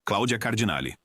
Cláudia Cardinale.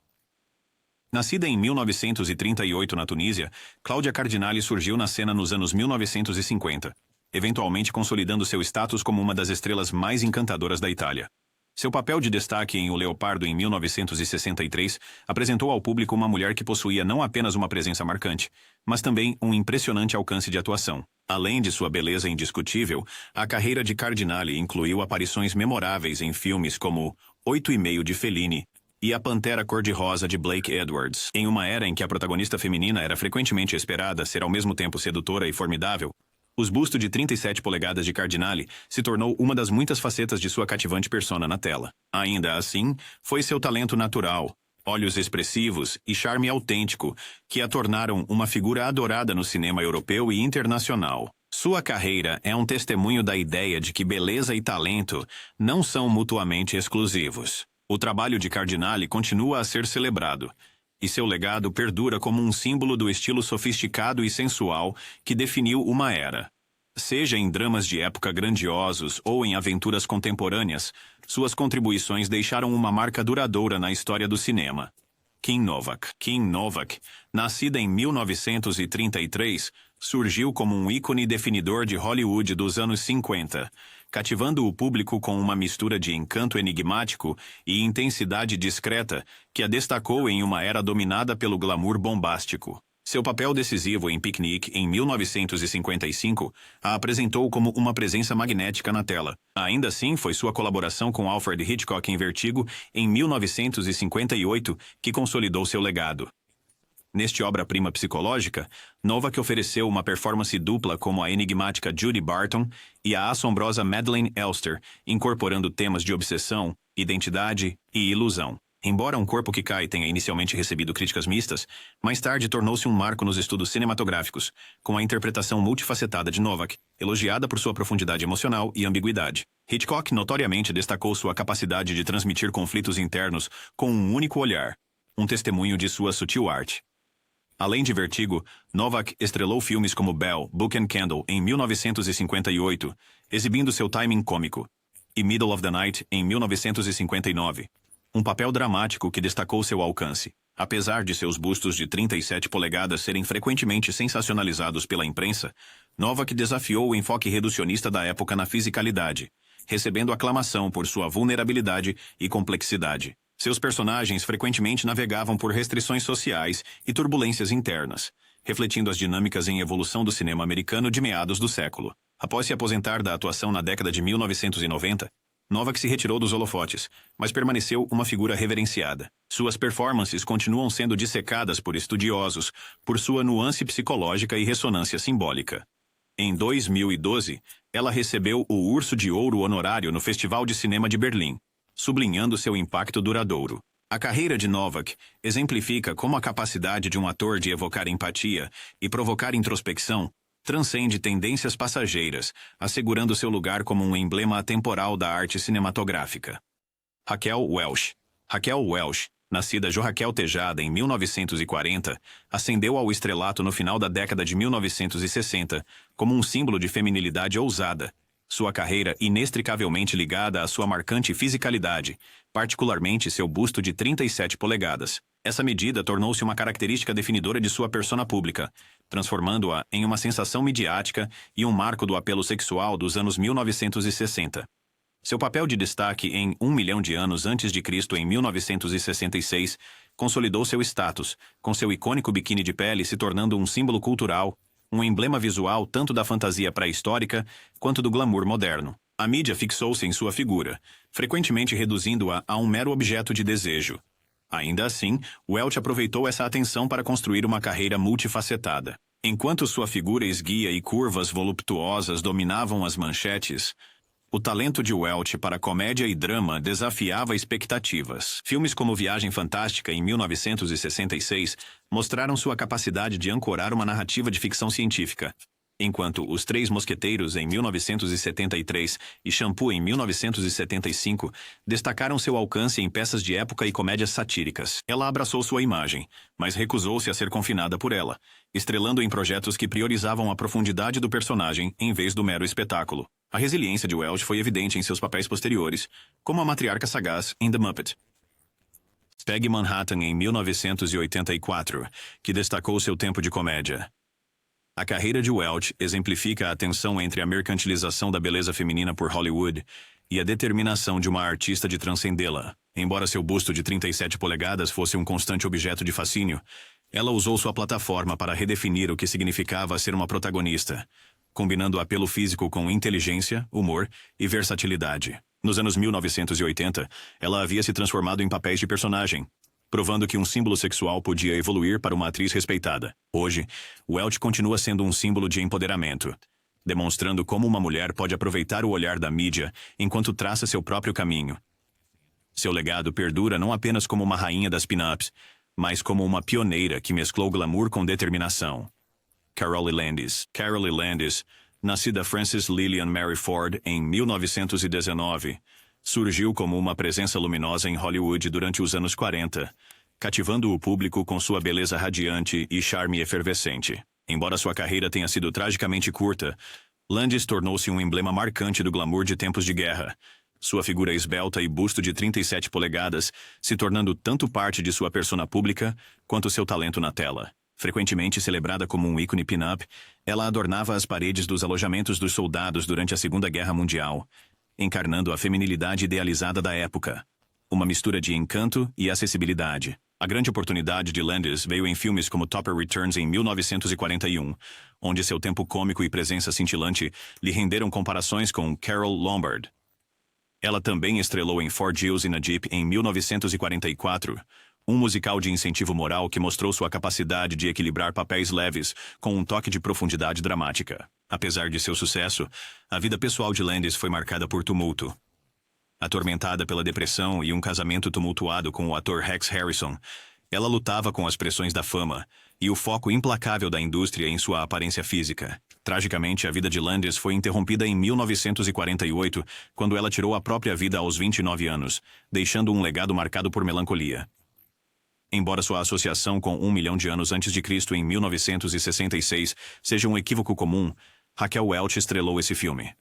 Nascida em 1938 na Tunísia, Cláudia Cardinale surgiu na cena nos anos 1950, eventualmente consolidando seu status como uma das estrelas mais encantadoras da Itália. Seu papel de destaque em O Leopardo em 1963 apresentou ao público uma mulher que possuía não apenas uma presença marcante, mas também um impressionante alcance de atuação. Além de sua beleza indiscutível, a carreira de Cardinale incluiu aparições memoráveis em filmes como 8,5 de Fellini e A Pantera Cor-de-Rosa de Blake Edwards. Em uma era em que a protagonista feminina era frequentemente esperada ser ao mesmo tempo sedutora e formidável, o busto de 37 polegadas de Cardinale se tornou uma das muitas facetas de sua cativante persona na tela. Ainda assim, foi seu talento natural, olhos expressivos e charme autêntico que a tornaram uma figura adorada no cinema europeu e internacional. Sua carreira é um testemunho da ideia de que beleza e talento não são mutuamente exclusivos. O trabalho de Cardinale continua a ser celebrado, e seu legado perdura como um símbolo do estilo sofisticado e sensual que definiu uma era. Seja em dramas de época grandiosos ou em aventuras contemporâneas, suas contribuições deixaram uma marca duradoura na história do cinema. Kim Novak, nascida em 1933, surgiu como um ícone definidor de Hollywood dos anos 50, cativando o público com uma mistura de encanto enigmático e intensidade discreta que a destacou em uma era dominada pelo glamour bombástico. Seu papel decisivo em Picnic, em 1955, a apresentou como uma presença magnética na tela. Ainda assim, foi sua colaboração com Alfred Hitchcock em Vertigo, em 1958, que consolidou seu legado. Neste obra-prima psicológica, Novak ofereceu uma performance dupla como a enigmática Judy Barton e a assombrosa Madeleine Elster, incorporando temas de obsessão, identidade e ilusão. Embora Um Corpo que Cai tenha inicialmente recebido críticas mistas, mais tarde tornou-se um marco nos estudos cinematográficos, com a interpretação multifacetada de Novak, elogiada por sua profundidade emocional e ambiguidade. Hitchcock notoriamente destacou sua capacidade de transmitir conflitos internos com um único olhar, um testemunho de sua sutil arte. Além de Vertigo, Novak estrelou filmes como Bell, Book and Candle, em 1958, exibindo seu timing cômico, e Middle of the Night, em 1959. Um papel dramático que destacou seu alcance. Apesar de seus bustos de 37 polegadas serem frequentemente sensacionalizados pela imprensa, Novak desafiou o enfoque reducionista da época na fisicalidade, recebendo aclamação por sua vulnerabilidade e complexidade. Seus personagens frequentemente navegavam por restrições sociais e turbulências internas, refletindo as dinâmicas em evolução do cinema americano de meados do século. Após se aposentar da atuação na década de 1990, Novak se retirou dos holofotes, mas permaneceu uma figura reverenciada. Suas performances continuam sendo dissecadas por estudiosos por sua nuance psicológica e ressonância simbólica. Em 2012, ela recebeu o Urso de Ouro honorário no Festival de Cinema de Berlim, sublinhando seu impacto duradouro. A carreira de Novak exemplifica como a capacidade de um ator de evocar empatia e provocar introspecção transcende tendências passageiras, assegurando seu lugar como um emblema atemporal da arte cinematográfica. Raquel Welch, nascida Joraquel Tejada em 1940, ascendeu ao estrelato no final da década de 1960 como um símbolo de feminilidade ousada, sua carreira inextricavelmente ligada à sua marcante fisicalidade, particularmente seu busto de 37 polegadas. Essa medida tornou-se uma característica definidora de sua persona pública, transformando-a em uma sensação midiática e um marco do apelo sexual dos anos 1960. Seu papel de destaque em 1 milhão de anos antes de Cristo em 1966 consolidou seu status, com seu icônico biquíni de pele se tornando um símbolo cultural, um emblema visual tanto da fantasia pré-histórica quanto do glamour moderno. A mídia fixou-se em sua figura, frequentemente reduzindo-a a um mero objeto de desejo. Ainda assim, Welch aproveitou essa atenção para construir uma carreira multifacetada. Enquanto sua figura esguia e curvas voluptuosas dominavam as manchetes, o talento de Welch para comédia e drama desafiava expectativas. Filmes como Viagem Fantástica, em 1966, mostraram sua capacidade de ancorar uma narrativa de ficção científica, enquanto Os Três Mosqueteiros, em 1973, e Shampoo, em 1975, destacaram seu alcance em peças de época e comédias satíricas. Ela abraçou sua imagem, mas recusou-se a ser confinada por ela, estrelando em projetos que priorizavam a profundidade do personagem em vez do mero espetáculo. A resiliência de Welch foi evidente em seus papéis posteriores, como a matriarca sagaz em The Muppet. Peg Manhattan em 1984, que destacou seu tempo de comédia. A carreira de Welch exemplifica a tensão entre a mercantilização da beleza feminina por Hollywood e a determinação de uma artista de transcendê-la. Embora seu busto de 37 polegadas fosse um constante objeto de fascínio, ela usou sua plataforma para redefinir o que significava ser uma protagonista, combinando apelo físico com inteligência, humor e versatilidade. Nos anos 1980, ela havia se transformado em papéis de personagem, provando que um símbolo sexual podia evoluir para uma atriz respeitada. Hoje, Welch continua sendo um símbolo de empoderamento, demonstrando como uma mulher pode aproveitar o olhar da mídia enquanto traça seu próprio caminho. Seu legado perdura não apenas como uma rainha das pin-ups, mas como uma pioneira que mesclou glamour com determinação. Carole Landis. Carole Landis, nascida Frances Lillian Mary Ford em 1919, surgiu como uma presença luminosa em Hollywood durante os anos 40, cativando o público com sua beleza radiante e charme efervescente. Embora sua carreira tenha sido tragicamente curta, Landis tornou-se um emblema marcante do glamour de tempos de guerra, sua figura esbelta e busto de 37 polegadas se tornando tanto parte de sua persona pública quanto seu talento na tela. Frequentemente celebrada como um ícone pin-up, ela adornava as paredes dos alojamentos dos soldados durante a Segunda Guerra Mundial, encarnando a feminilidade idealizada da época. Uma mistura de encanto e acessibilidade. A grande oportunidade de Landis veio em filmes como Topper Returns em 1941, onde seu tempo cômico e presença cintilante lhe renderam comparações com Carole Lombard. Ela também estrelou em Four Jews in a Jeep em 1944, um musical de incentivo moral que mostrou sua capacidade de equilibrar papéis leves com um toque de profundidade dramática. Apesar de seu sucesso, a vida pessoal de Landis foi marcada por tumulto. Atormentada pela depressão e um casamento tumultuado com o ator Rex Harrison, ela lutava com as pressões da fama e o foco implacável da indústria em sua aparência física. Tragicamente, a vida de Landis foi interrompida em 1948, quando ela tirou a própria vida aos 29 anos, deixando um legado marcado por melancolia. Embora sua associação com 1 milhão de anos antes de Cristo em 1966 seja um equívoco comum, Raquel Welch estrelou esse filme.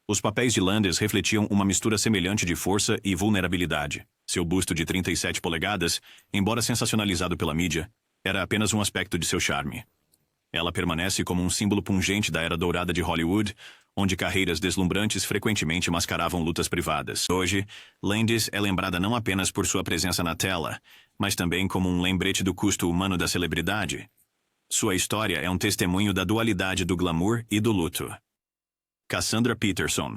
Os papéis de Landis refletiam uma mistura semelhante de força e vulnerabilidade. Seu busto de 37 polegadas, embora sensacionalizado pela mídia, era apenas um aspecto de seu charme. Ela permanece como um símbolo pungente da era dourada de Hollywood, onde carreiras deslumbrantes frequentemente mascaravam lutas privadas. Hoje, Landis é lembrada não apenas por sua presença na tela, mas também como um lembrete do custo humano da celebridade. Sua história é um testemunho da dualidade do glamour e do luto. Cassandra Peterson.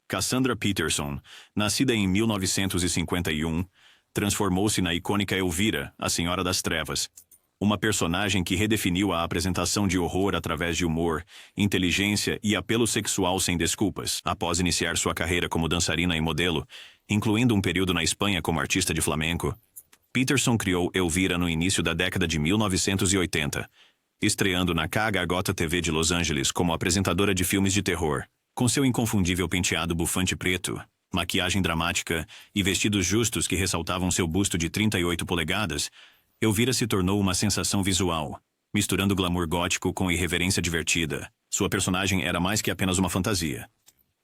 Cassandra Peterson, nascida em 1951, transformou-se na icônica Elvira, a Senhora das Trevas, uma personagem que redefiniu a apresentação de horror através de humor, inteligência e apelo sexual sem desculpas. Após iniciar sua carreira como dançarina e modelo, incluindo um período na Espanha como artista de flamenco, Peterson criou Elvira no início da década de 1980, estreando na KHJ TV de Los Angeles como apresentadora de filmes de terror. Com seu inconfundível penteado bufante preto, maquiagem dramática e vestidos justos que ressaltavam seu busto de 38 polegadas, Elvira se tornou uma sensação visual, misturando glamour gótico com irreverência divertida. Sua personagem era mais que apenas uma fantasia.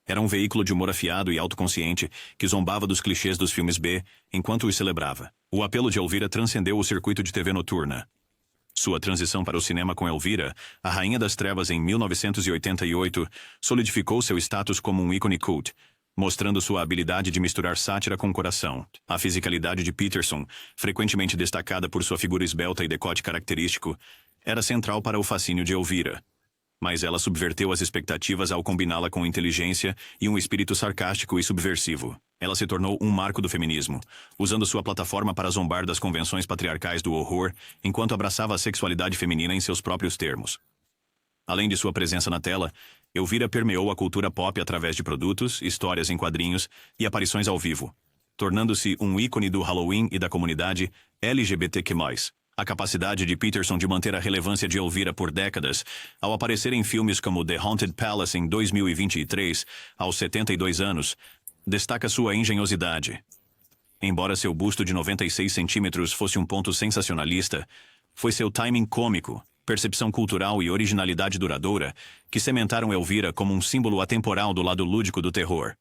Era um veículo de humor afiado e autoconsciente que zombava dos clichês dos filmes B enquanto os celebrava. O apelo de Elvira transcendeu o circuito de TV noturna. Sua transição para o cinema com Elvira, a Rainha das Trevas em 1988, solidificou seu status como um ícone cult, mostrando sua habilidade de misturar sátira com coração. A fisicalidade de Peterson, frequentemente destacada por sua figura esbelta e decote característico, era central para o fascínio de Elvira. Mas ela subverteu as expectativas ao combiná-la com inteligência e um espírito sarcástico e subversivo. Ela se tornou um marco do feminismo, usando sua plataforma para zombar das convenções patriarcais do horror, enquanto abraçava a sexualidade feminina em seus próprios termos. Além de sua presença na tela, Elvira permeou a cultura pop através de produtos, histórias em quadrinhos e aparições ao vivo, tornando-se um ícone do Halloween e da comunidade LGBTQ+. A capacidade de Peterson de manter a relevância de Elvira por décadas, ao aparecer em filmes como The Haunted Palace em 2023, aos 72 anos, destaca sua engenhosidade. Embora seu busto de 96 centímetros fosse um ponto sensacionalista, foi seu timing cômico, percepção cultural e originalidade duradoura que cementaram Elvira como um símbolo atemporal do lado lúdico do terror.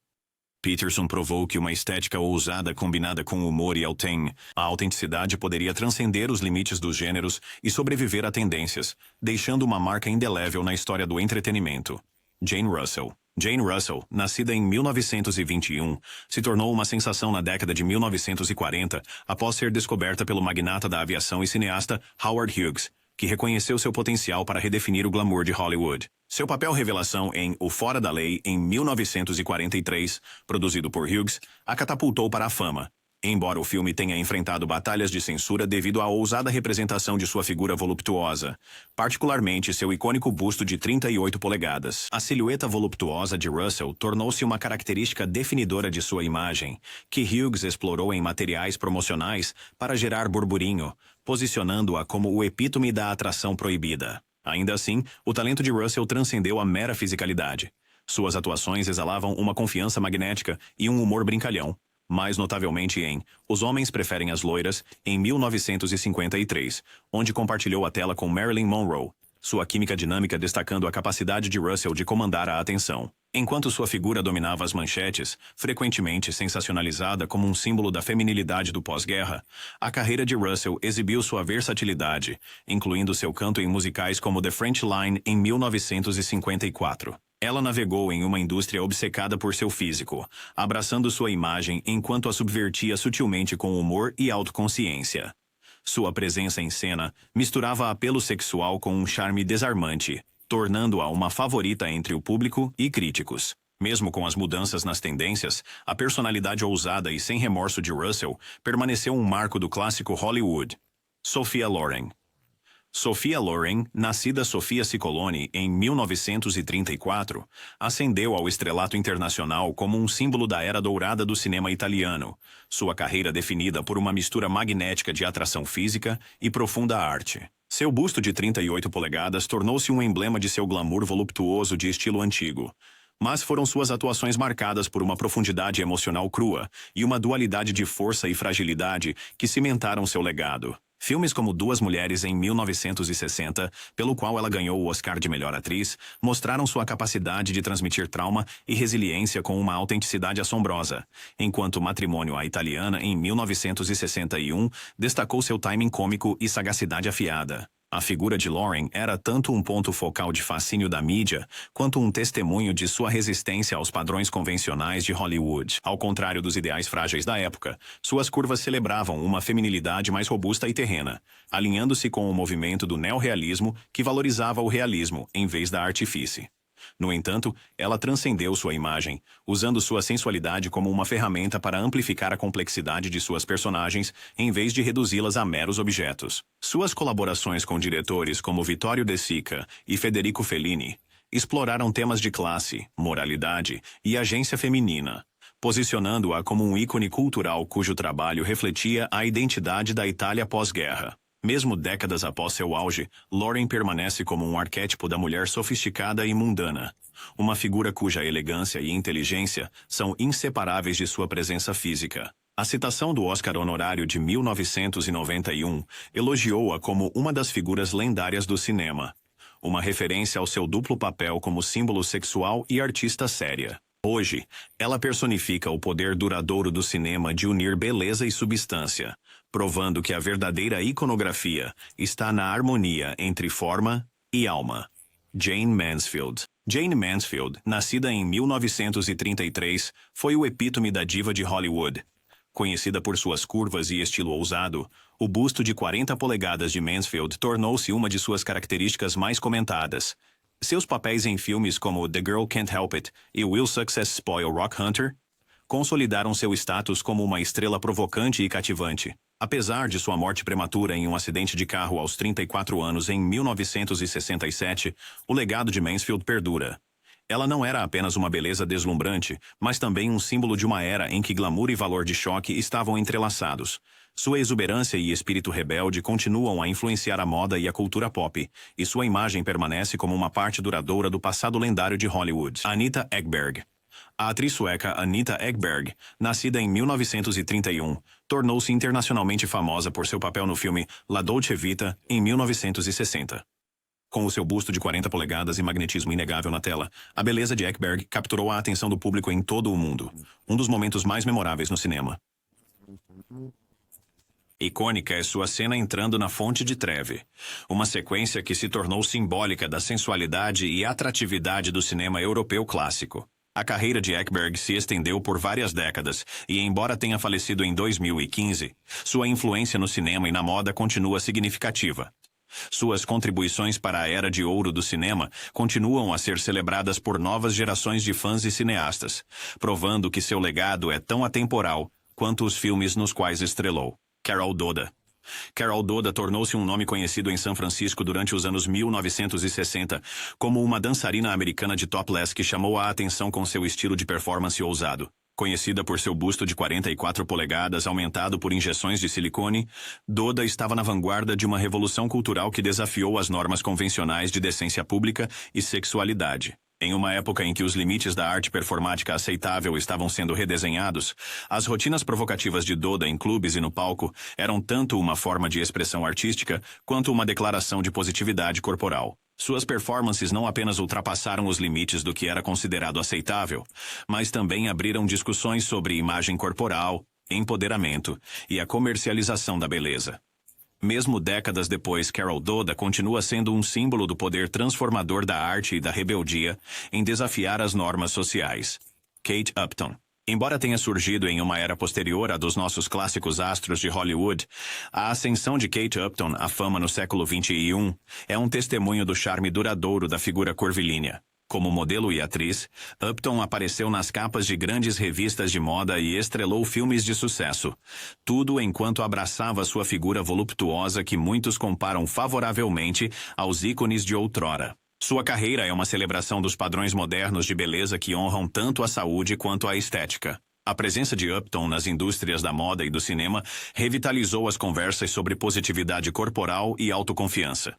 Peterson provou que uma estética ousada combinada com humor e a autenticidade poderia transcender os limites dos gêneros e sobreviver a tendências, deixando uma marca indelével na história do entretenimento. Jane Russell. Jane Russell, nascida em 1921, se tornou uma sensação na década de 1940 após ser descoberta pelo magnata da aviação e cineasta Howard Hughes, que reconheceu seu potencial para redefinir o glamour de Hollywood. Seu papel revelação em O Fora da Lei, em 1943, produzido por Hughes, a catapultou para a fama. Embora o filme tenha enfrentado batalhas de censura devido à ousada representação de sua figura voluptuosa, particularmente seu icônico busto de 38 polegadas. A silhueta voluptuosa de Russell tornou-se uma característica definidora de sua imagem, que Hughes explorou em materiais promocionais para gerar burburinho, posicionando-a como o epítome da atração proibida. Ainda assim, o talento de Russell transcendeu a mera fisicalidade. Suas atuações exalavam uma confiança magnética e um humor brincalhão, mais notavelmente em Os Homens Preferem as Loiras, em 1953, onde compartilhou a tela com Marilyn Monroe, sua química dinâmica destacando a capacidade de Russell de comandar a atenção. Enquanto sua figura dominava as manchetes, frequentemente sensacionalizada como um símbolo da feminilidade do pós-guerra, a carreira de Russell exibiu sua versatilidade, incluindo seu canto em musicais como The French Line em 1954. Ela navegou em uma indústria obcecada por seu físico, abraçando sua imagem enquanto a subvertia sutilmente com humor e autoconsciência. Sua presença em cena misturava apelo sexual com um charme desarmante, tornando-a uma favorita entre o público e críticos. Mesmo com as mudanças nas tendências, a personalidade ousada e sem remorso de Russell permaneceu um marco do clássico Hollywood. Sophia Loren. Sophia Loren, nascida Sofia Ciccone em 1934, ascendeu ao estrelato internacional como um símbolo da era dourada do cinema italiano, sua carreira definida por uma mistura magnética de atração física e profunda arte. Seu busto de 38 polegadas tornou-se um emblema de seu glamour voluptuoso de estilo antigo. Mas foram suas atuações marcadas por uma profundidade emocional crua e uma dualidade de força e fragilidade que cimentaram seu legado. Filmes como Duas Mulheres em 1960, pelo qual ela ganhou o Oscar de Melhor Atriz, mostraram sua capacidade de transmitir trauma e resiliência com uma autenticidade assombrosa, enquanto Matrimônio à Italiana em 1961 destacou seu timing cômico e sagacidade afiada. A figura de Loren era tanto um ponto focal de fascínio da mídia, quanto um testemunho de sua resistência aos padrões convencionais de Hollywood. Ao contrário dos ideais frágeis da época, suas curvas celebravam uma feminilidade mais robusta e terrena, alinhando-se com o movimento do neorrealismo que valorizava o realismo, em vez da artifície. No entanto, ela transcendeu sua imagem, usando sua sensualidade como uma ferramenta para amplificar a complexidade de suas personagens, em vez de reduzi-las a meros objetos. Suas colaborações com diretores como Vittorio De Sica e Federico Fellini exploraram temas de classe, moralidade e agência feminina, posicionando-a como um ícone cultural cujo trabalho refletia a identidade da Itália pós-guerra. Mesmo décadas após seu auge, Loren permanece como um arquétipo da mulher sofisticada e mundana, uma figura cuja elegância e inteligência são inseparáveis de sua presença física. A citação do Oscar honorário de 1991 elogiou-a como uma das figuras lendárias do cinema, uma referência ao seu duplo papel como símbolo sexual e artista séria. Hoje, ela personifica o poder duradouro do cinema de unir beleza e substância, provando que a verdadeira iconografia está na harmonia entre forma e alma. Jane Mansfield. Jane Mansfield, nascida em 1933, foi o epítome da diva de Hollywood. Conhecida por suas curvas e estilo ousado, o busto de 40 polegadas de Mansfield tornou-se uma de suas características mais comentadas. Seus papéis em filmes como The Girl Can't Help It e Will Success Spoil Rock Hunter consolidaram seu status como uma estrela provocante e cativante. Apesar de sua morte prematura em um acidente de carro aos 34 anos em 1967, o legado de Mansfield perdura. Ela não era apenas uma beleza deslumbrante, mas também um símbolo de uma era em que glamour e valor de choque estavam entrelaçados. Sua exuberância e espírito rebelde continuam a influenciar a moda e a cultura pop, e sua imagem permanece como uma parte duradoura do passado lendário de Hollywood. Anita Ekberg. A atriz sueca Anita Ekberg, nascida em 1931, tornou-se internacionalmente famosa por seu papel no filme La Dolce Vita, em 1960. Com o seu busto de 40 polegadas e magnetismo inegável na tela, a beleza de Ekberg capturou a atenção do público em todo o mundo. Um dos momentos mais memoráveis no cinema. Icônica é sua cena entrando na Fonte de Trevi, uma sequência que se tornou simbólica da sensualidade e atratividade do cinema europeu clássico. A carreira de Ekberg se estendeu por várias décadas e, embora tenha falecido em 2015, sua influência no cinema e na moda continua significativa. Suas contribuições para a era de ouro do cinema continuam a ser celebradas por novas gerações de fãs e cineastas, provando que seu legado é tão atemporal quanto os filmes nos quais estrelou. Carol Doda. Carol Doda tornou-se um nome conhecido em São Francisco durante os anos 1960 como uma dançarina americana de topless que chamou a atenção com seu estilo de performance ousado. Conhecida por seu busto de 44 polegadas aumentado por injeções de silicone, Doda estava na vanguarda de uma revolução cultural que desafiou as normas convencionais de decência pública e sexualidade. Em uma época em que os limites da arte performática aceitável estavam sendo redesenhados, as rotinas provocativas de Doda em clubes e no palco eram tanto uma forma de expressão artística quanto uma declaração de positividade corporal. Suas performances não apenas ultrapassaram os limites do que era considerado aceitável, mas também abriram discussões sobre imagem corporal, empoderamento e a comercialização da beleza. Mesmo décadas depois, Carol Doda continua sendo um símbolo do poder transformador da arte e da rebeldia em desafiar as normas sociais. Kate Upton. Embora tenha surgido em uma era posterior à dos nossos clássicos astros de Hollywood, a ascensão de Kate Upton à fama no século XXI é um testemunho do charme duradouro da figura curvilínea. Como modelo e atriz, Upton apareceu nas capas de grandes revistas de moda e estrelou filmes de sucesso. Tudo enquanto abraçava sua figura voluptuosa que muitos comparam favoravelmente aos ícones de outrora. Sua carreira é uma celebração dos padrões modernos de beleza que honram tanto a saúde quanto a estética. A presença de Upton nas indústrias da moda e do cinema revitalizou as conversas sobre positividade corporal e autoconfiança.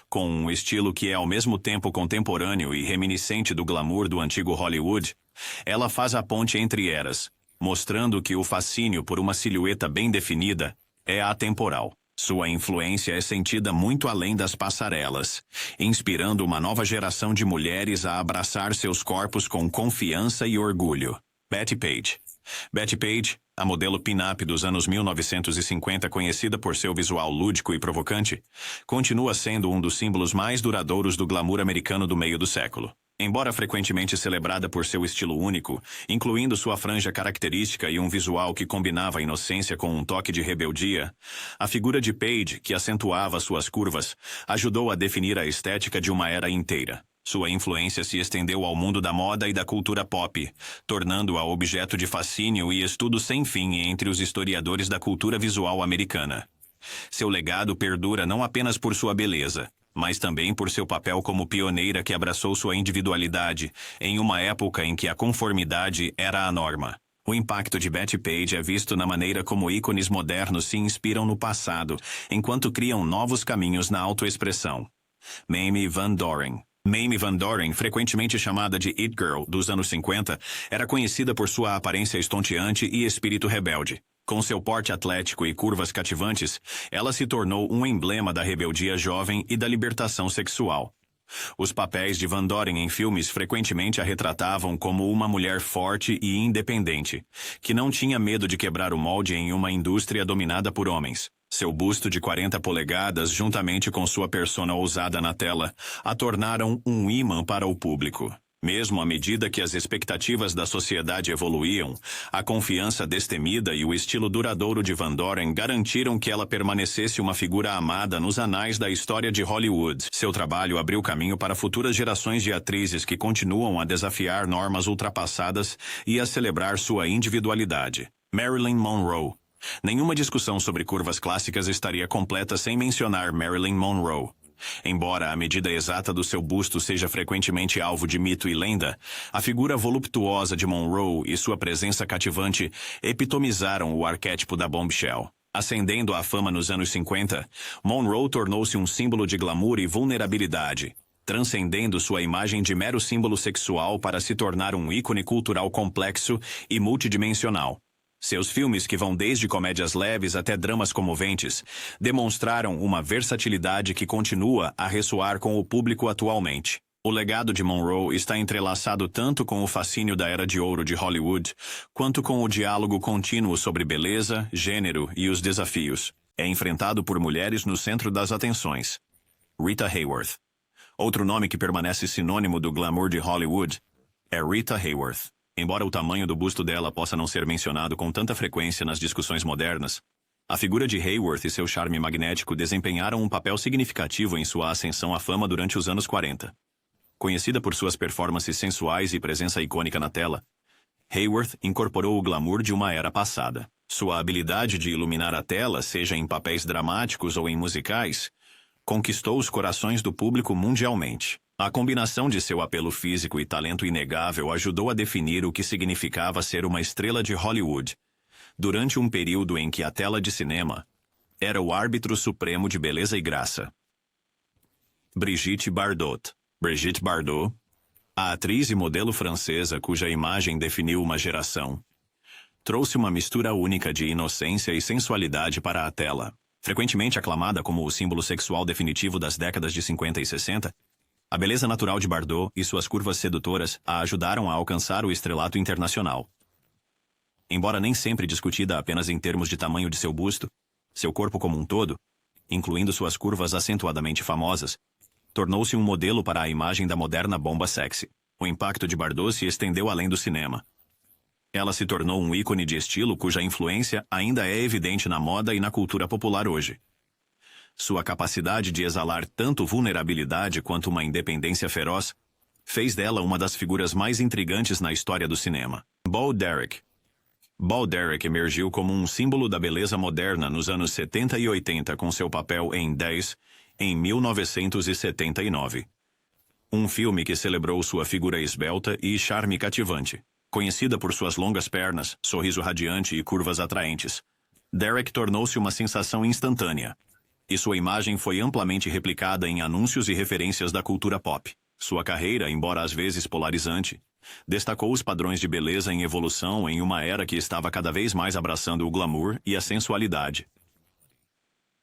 Com um estilo que é ao mesmo tempo contemporâneo e reminiscente do glamour do antigo Hollywood, ela faz a ponte entre eras, mostrando que o fascínio por uma silhueta bem definida é atemporal. Sua influência é sentida muito além das passarelas, inspirando uma nova geração de mulheres a abraçar seus corpos com confiança e orgulho. Bettie Page. Bettie Page, a modelo pin-up dos anos 1950 conhecida por seu visual lúdico e provocante, continua sendo um dos símbolos mais duradouros do glamour americano do meio do século. Embora frequentemente celebrada por seu estilo único, incluindo sua franja característica e um visual que combinava a inocência com um toque de rebeldia, a figura de Page, que acentuava suas curvas, ajudou a definir a estética de uma era inteira. Sua influência se estendeu ao mundo da moda e da cultura pop, tornando-a objeto de fascínio e estudo sem fim entre os historiadores da cultura visual americana. Seu legado perdura não apenas por sua beleza, mas também por seu papel como pioneira que abraçou sua individualidade em uma época em que a conformidade era a norma. O impacto de Bettie Page é visto na maneira como ícones modernos se inspiram no passado, enquanto criam novos caminhos na autoexpressão. Mamie Van Doren. Mamie Van Doren, frequentemente chamada de It Girl dos anos 50, era conhecida por sua aparência estonteante e espírito rebelde. Com seu porte atlético e curvas cativantes, ela se tornou um emblema da rebeldia jovem e da libertação sexual. Os papéis de Van Doren em filmes frequentemente a retratavam como uma mulher forte e independente, que não tinha medo de quebrar o molde em uma indústria dominada por homens. Seu busto de 40 polegadas, juntamente com sua persona ousada na tela, a tornaram um imã para o público. Mesmo à medida que as expectativas da sociedade evoluíam, a confiança destemida e o estilo duradouro de Van Doren garantiram que ela permanecesse uma figura amada nos anais da história de Hollywood. Seu trabalho abriu caminho para futuras gerações de atrizes que continuam a desafiar normas ultrapassadas e a celebrar sua individualidade. Marilyn Monroe. Nenhuma discussão sobre curvas clássicas estaria completa sem mencionar Marilyn Monroe. Embora a medida exata do seu busto seja frequentemente alvo de mito e lenda, a figura voluptuosa de Monroe e sua presença cativante epitomizaram o arquétipo da bombshell. Ascendendo à fama nos anos 50, Monroe tornou-se um símbolo de glamour e vulnerabilidade, transcendendo sua imagem de mero símbolo sexual para se tornar um ícone cultural complexo e multidimensional. Seus filmes, que vão desde comédias leves até dramas comoventes, demonstraram uma versatilidade que continua a ressoar com o público atualmente. O legado de Monroe está entrelaçado tanto com o fascínio da Era de Ouro de Hollywood, quanto com o diálogo contínuo sobre beleza, gênero e os desafios. É enfrentado por mulheres no centro das atenções. Rita Hayworth. Outro nome que permanece sinônimo do glamour de Hollywood é Rita Hayworth. Embora o tamanho do busto dela possa não ser mencionado com tanta frequência nas discussões modernas, a figura de Hayworth e seu charme magnético desempenharam um papel significativo em sua ascensão à fama durante os anos 40. Conhecida por suas performances sensuais e presença icônica na tela, Hayworth incorporou o glamour de uma era passada. Sua habilidade de iluminar a tela, seja em papéis dramáticos ou em musicais, conquistou os corações do público mundialmente. A combinação de seu apelo físico e talento inegável ajudou a definir o que significava ser uma estrela de Hollywood, durante um período em que a tela de cinema era o árbitro supremo de beleza e graça. Brigitte Bardot. Brigitte Bardot, a atriz e modelo francesa cuja imagem definiu uma geração, trouxe uma mistura única de inocência e sensualidade para a tela. Frequentemente aclamada como o símbolo sexual definitivo das décadas de 50 e 60, a beleza natural de Bardot e suas curvas sedutoras a ajudaram a alcançar o estrelato internacional. Embora nem sempre discutida apenas em termos de tamanho de seu busto, seu corpo como um todo, incluindo suas curvas acentuadamente famosas, tornou-se um modelo para a imagem da moderna bomba sexy. O impacto de Bardot se estendeu além do cinema. Ela se tornou um ícone de estilo cuja influência ainda é evidente na moda e na cultura popular hoje. Sua capacidade de exalar tanto vulnerabilidade quanto uma independência feroz fez dela uma das figuras mais intrigantes na história do cinema. Bo Derek. Bo Derek emergiu como um símbolo da beleza moderna nos anos 70 e 80 com seu papel em 10, em 1979. Um filme que celebrou sua figura esbelta e charme cativante. Conhecida por suas longas pernas, sorriso radiante e curvas atraentes, Derek tornou-se uma sensação instantânea, e sua imagem foi amplamente replicada em anúncios e referências da cultura pop. Sua carreira, embora às vezes polarizante, destacou os padrões de beleza em evolução em uma era que estava cada vez mais abraçando o glamour e a sensualidade.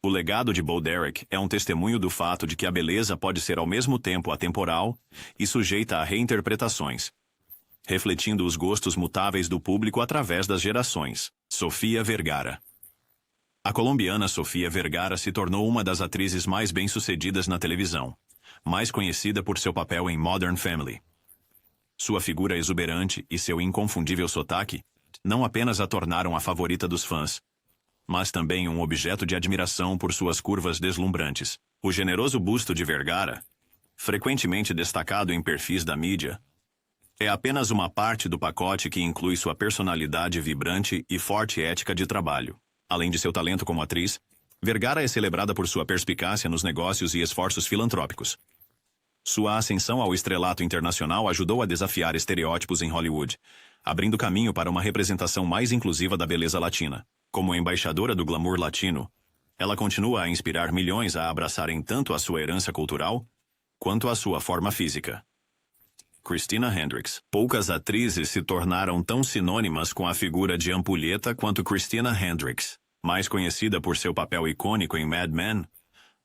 O legado de Bo Derek é um testemunho do fato de que a beleza pode ser ao mesmo tempo atemporal e sujeita a reinterpretações, refletindo os gostos mutáveis do público através das gerações. Sofia Vergara. A colombiana Sofia Vergara se tornou uma das atrizes mais bem-sucedidas na televisão, mais conhecida por seu papel em Modern Family. Sua figura exuberante e seu inconfundível sotaque não apenas a tornaram a favorita dos fãs, mas também um objeto de admiração por suas curvas deslumbrantes. O generoso busto de Vergara, frequentemente destacado em perfis da mídia, é apenas uma parte do pacote que inclui sua personalidade vibrante e forte ética de trabalho. Além de seu talento como atriz, Vergara é celebrada por sua perspicácia nos negócios e esforços filantrópicos. Sua ascensão ao estrelato internacional ajudou a desafiar estereótipos em Hollywood, abrindo caminho para uma representação mais inclusiva da beleza latina. Como embaixadora do glamour latino, ela continua a inspirar milhões a abraçarem tanto a sua herança cultural quanto a sua forma física. Christina Hendricks. Poucas atrizes se tornaram tão sinônimas com a figura de ampulheta quanto Christina Hendricks. Mais conhecida por seu papel icônico em Mad Men,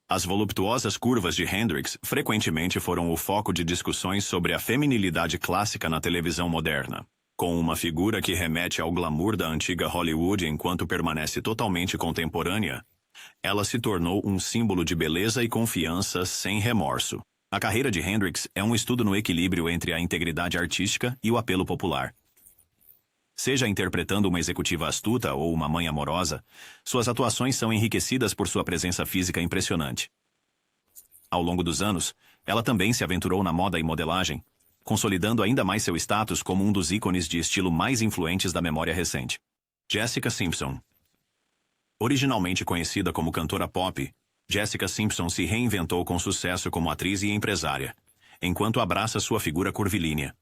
as voluptuosas curvas de Hendricks frequentemente foram o foco de discussões sobre a feminilidade clássica na televisão moderna. Com uma figura que remete ao glamour da antiga Hollywood enquanto permanece totalmente contemporânea, ela se tornou um símbolo de beleza e confiança sem remorso. A carreira de Hendricks é um estudo no equilíbrio entre a integridade artística e o apelo popular. Seja interpretando uma executiva astuta ou uma mãe amorosa, suas atuações são enriquecidas por sua presença física impressionante. Ao longo dos anos, ela também se aventurou na moda e modelagem, consolidando ainda mais seu status como um dos ícones de estilo mais influentes da memória recente. Jessica Simpson. Originalmente conhecida como cantora pop, Jessica Simpson se reinventou com sucesso como atriz e empresária, enquanto abraça sua figura curvilínea.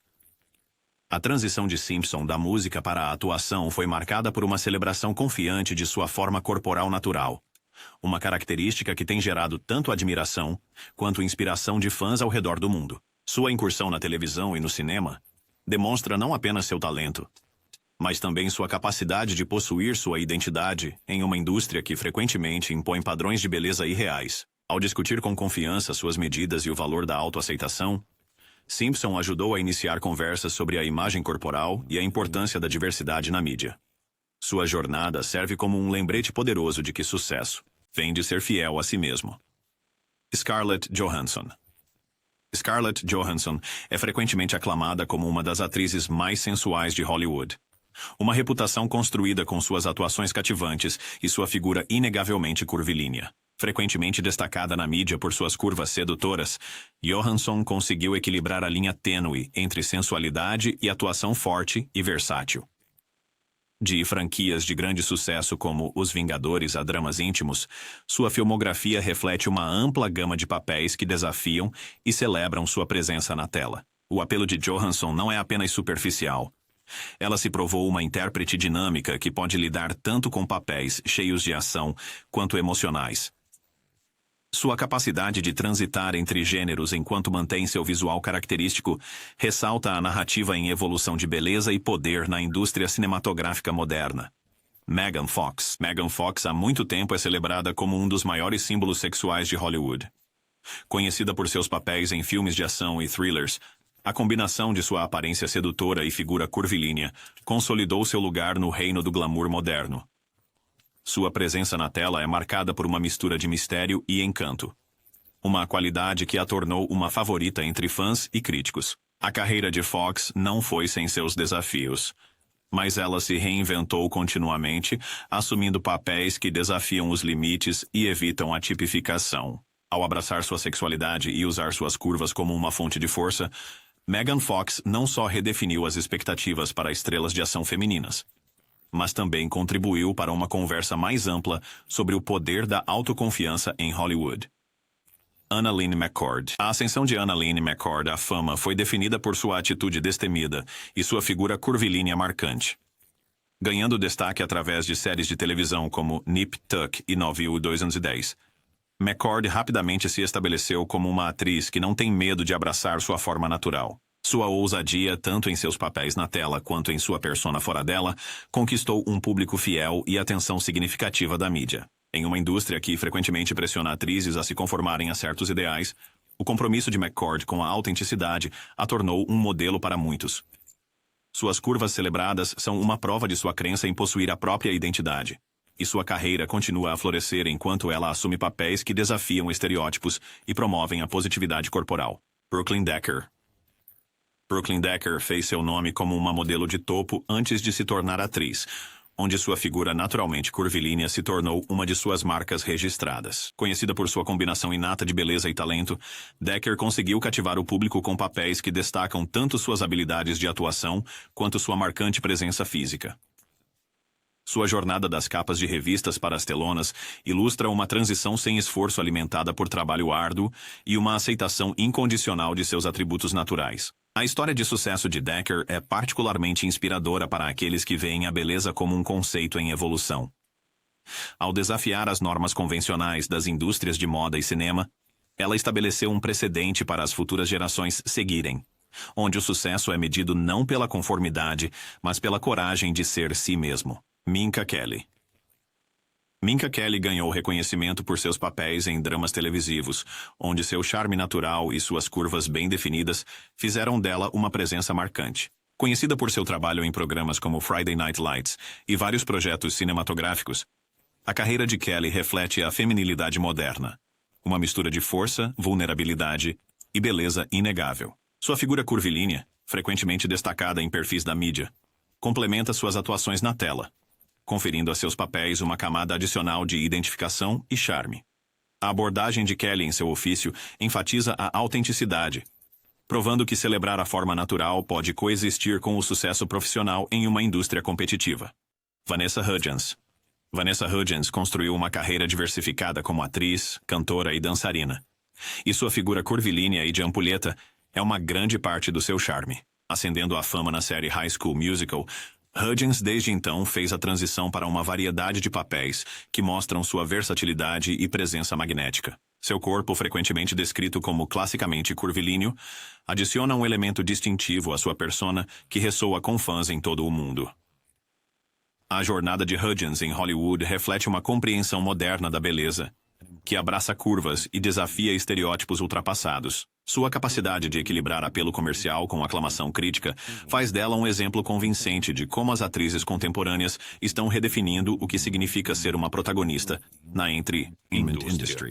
A transição de Simpson da música para a atuação foi marcada por uma celebração confiante de sua forma corporal natural, uma característica que tem gerado tanto admiração quanto inspiração de fãs ao redor do mundo. Sua incursão na televisão e no cinema demonstra não apenas seu talento, mas também sua capacidade de possuir sua identidade em uma indústria que frequentemente impõe padrões de beleza irreais. Ao discutir com confiança suas medidas e o valor da autoaceitação, Simpson ajudou a iniciar conversas sobre a imagem corporal e a importância da diversidade na mídia. Sua jornada serve como um lembrete poderoso de que sucesso vem de ser fiel a si mesmo. Scarlett Johansson. Scarlett Johansson é frequentemente aclamada como uma das atrizes mais sensuais de Hollywood. Uma reputação construída com suas atuações cativantes e sua figura inegavelmente curvilínea. Frequentemente destacada na mídia por suas curvas sedutoras, Johansson conseguiu equilibrar a linha tênue entre sensualidade e atuação forte e versátil. De franquias de grande sucesso como Os Vingadores a dramas íntimos, sua filmografia reflete uma ampla gama de papéis que desafiam e celebram sua presença na tela. O apelo de Johansson não é apenas superficial. Ela se provou uma intérprete dinâmica que pode lidar tanto com papéis cheios de ação quanto emocionais. Sua capacidade de transitar entre gêneros enquanto mantém seu visual característico ressalta a narrativa em evolução de beleza e poder na indústria cinematográfica moderna. Megan Fox. Megan Fox há muito tempo é celebrada como um dos maiores símbolos sexuais de Hollywood. Conhecida por seus papéis em filmes de ação e thrillers, a combinação de sua aparência sedutora e figura curvilínea consolidou seu lugar no reino do glamour moderno. Sua presença na tela é marcada por uma mistura de mistério e encanto. Uma qualidade que a tornou uma favorita entre fãs e críticos. A carreira de Fox não foi sem seus desafios, mas ela se reinventou continuamente, assumindo papéis que desafiam os limites e evitam a tipificação. Ao abraçar sua sexualidade e usar suas curvas como uma fonte de força, Megan Fox não só redefiniu as expectativas para estrelas de ação femininas, mas também contribuiu para uma conversa mais ampla sobre o poder da autoconfiança em Hollywood. Annalyn McCord. A ascensão de Annalyn McCord à fama foi definida por sua atitude destemida e sua figura curvilínea marcante. Ganhando destaque através de séries de televisão como Nip Tuck e 9.210, McCord rapidamente se estabeleceu como uma atriz que não tem medo de abraçar sua forma natural. Sua ousadia, tanto em seus papéis na tela quanto em sua persona fora dela, conquistou um público fiel e atenção significativa da mídia. Em uma indústria que frequentemente pressiona atrizes a se conformarem a certos ideais, o compromisso de McCord com a autenticidade a tornou um modelo para muitos. Suas curvas celebradas são uma prova de sua crença em possuir a própria identidade. E sua carreira continua a florescer enquanto ela assume papéis que desafiam estereótipos e promovem a positividade corporal. Brooklyn Decker. Brooklyn Decker fez seu nome como uma modelo de topo antes de se tornar atriz, onde sua figura naturalmente curvilínea se tornou uma de suas marcas registradas. Conhecida por sua combinação inata de beleza e talento, Decker conseguiu cativar o público com papéis que destacam tanto suas habilidades de atuação quanto sua marcante presença física. Sua jornada das capas de revistas para as telonas ilustra uma transição sem esforço alimentada por trabalho árduo e uma aceitação incondicional de seus atributos naturais. A história de sucesso de Decker é particularmente inspiradora para aqueles que veem a beleza como um conceito em evolução. Ao desafiar as normas convencionais das indústrias de moda e cinema, ela estabeleceu um precedente para as futuras gerações seguirem, onde o sucesso é medido não pela conformidade, mas pela coragem de ser si mesmo. Minka Kelly. Minka Kelly ganhou reconhecimento por seus papéis em dramas televisivos, onde seu charme natural e suas curvas bem definidas fizeram dela uma presença marcante. Conhecida por seu trabalho em programas como Friday Night Lights e vários projetos cinematográficos, a carreira de Kelly reflete a feminilidade moderna, uma mistura de força, vulnerabilidade e beleza inegável. Sua figura curvilínea, frequentemente destacada em perfis da mídia, complementa suas atuações na tela, conferindo a seus papéis uma camada adicional de identificação e charme. A abordagem de Kelly em seu ofício enfatiza a autenticidade, provando que celebrar a forma natural pode coexistir com o sucesso profissional em uma indústria competitiva. Vanessa Hudgens. Vanessa Hudgens construiu uma carreira diversificada como atriz, cantora e dançarina. E sua figura curvilínea e de ampulheta é uma grande parte do seu charme. Ascendendo à fama na série High School Musical, Hudgens desde então fez a transição para uma variedade de papéis que mostram sua versatilidade e presença magnética. Seu corpo, frequentemente descrito como classicamente curvilíneo, adiciona um elemento distintivo à sua persona que ressoa com fãs em todo o mundo. A jornada de Hudgens em Hollywood reflete uma compreensão moderna da beleza, que abraça curvas e desafia estereótipos ultrapassados. Sua capacidade de equilibrar apelo comercial com aclamação crítica faz dela um exemplo convincente de como as atrizes contemporâneas estão redefinindo o que significa ser uma protagonista na entertainment industry.